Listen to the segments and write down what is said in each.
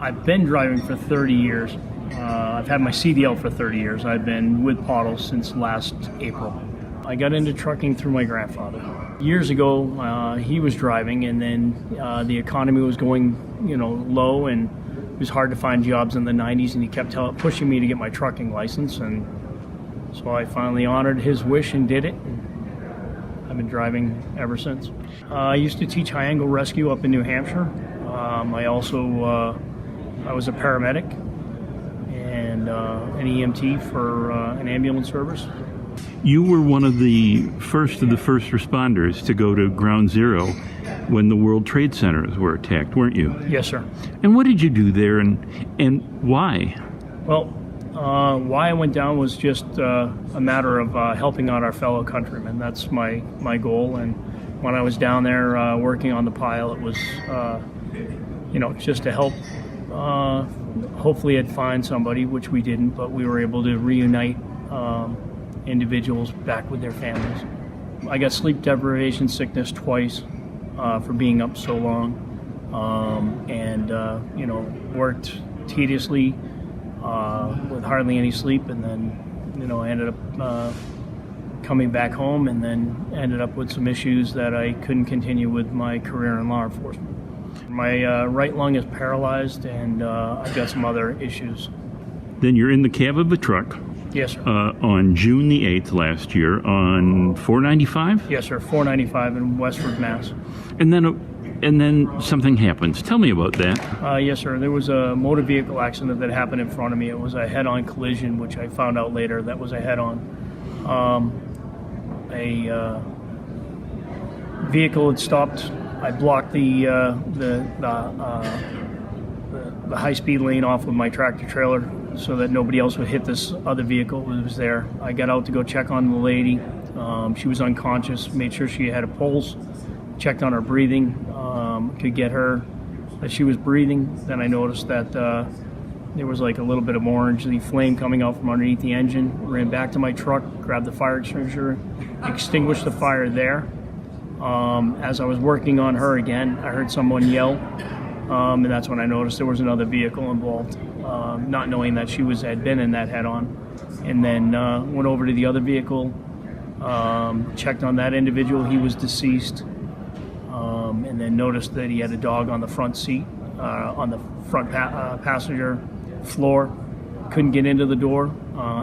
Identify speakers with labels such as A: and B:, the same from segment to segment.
A: I've been driving for 30 years. I've had my CDL for 30 years. I've been with Pottle since last April. I got into trucking through my grandfather. Years ago, he was driving, and then the economy was going, low, and it was hard to find jobs in the 90s, and he kept pushing me to get my trucking license, and so I finally honored his wish and did it. I've been driving ever since. I used to teach high-angle rescue up in New Hampshire. I was a paramedic and an EMT for an ambulance service.
B: You were one of the first responders to go to Ground Zero when the World Trade Centers were attacked, weren't you?
A: Yes, sir.
B: And what did you do there, and why?
A: Well, why I went down was just a matter of helping out our fellow countrymen. That's my goal. And when I was down there working on the pile, it was just to help. Hopefully I'd find somebody, which we didn't, but we were able to reunite individuals back with their families. I got sleep deprivation sickness twice for being up so long, and worked tediously with hardly any sleep, and then I ended up coming back home, and then ended up with some issues that I couldn't continue with my career in law enforcement. My right lung is paralyzed, and I've got some other issues.
B: Then you're in the cab of a truck.
A: Yes, sir.
B: On June the 8th last year on 495?
A: Yes, sir. 495 in Westford, Mass.
B: And then something happens. Tell me about that.
A: Yes, sir. There was a motor vehicle accident that happened in front of me. It was a head-on collision, which I found out later that was a head-on. A vehicle had stopped. I blocked the high-speed lane off with my tractor-trailer so that nobody else would hit this other vehicle that was there. I got out to go check on the lady. She was unconscious, made sure she had a pulse, checked on her breathing, could get her that she was breathing. Then I noticed that there was like a little bit of orangey flame coming out from underneath the engine. Ran back to my truck, grabbed the fire extinguisher, extinguished the fire there. As I was working on her again, I heard someone yell, and that's when I noticed there was another vehicle involved, not knowing that she had been in that head-on. And then went over to the other vehicle, checked on that individual. He was deceased, and then noticed that he had a dog on the front seat, on the front passenger floor. Couldn't get into the door,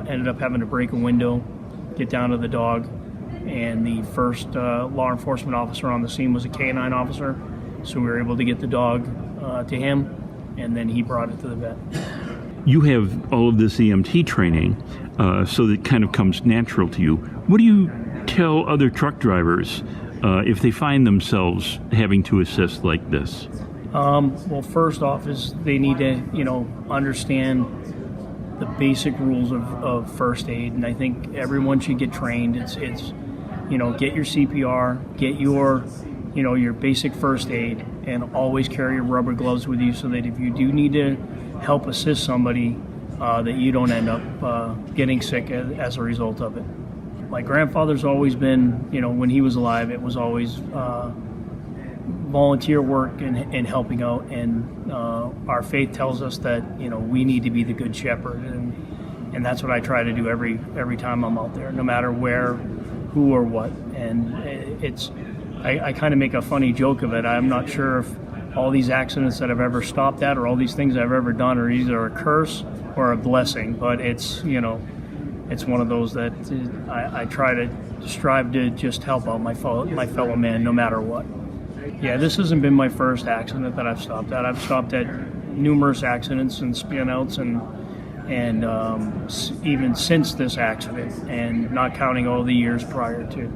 A: ended up having to break a window, get down to the dog. And the first law enforcement officer on the scene was a K-9 officer, so we were able to get the dog to him, and then he brought it to the vet.
B: You have all of this EMT training, so that kind of comes natural to you. What do you tell other truck drivers if they find themselves having to assist like this?
A: Well, first off is they need to, understand the basic rules of first aid, and I think everyone should get trained. It's get your CPR, get your basic first aid, and always carry your rubber gloves with you so that if you do need to help assist somebody, that you don't end up getting sick as a result of it. My grandfather's always been, when he was alive, it was always volunteer work and helping out, and our faith tells us that, we need to be the good shepherd, and that's what I try to do every time I'm out there, no matter where, who or what. And I kind of make a funny joke of it. I'm not sure if all these accidents that I've ever stopped at or all these things I've ever done are either a curse or a blessing, but it's one of those that I try to strive to just help out my fellow man no matter what. Yeah, this hasn't been my first accident that I've stopped at. I've stopped at numerous accidents and spin-outs and even since this accident, and not counting all the years prior to.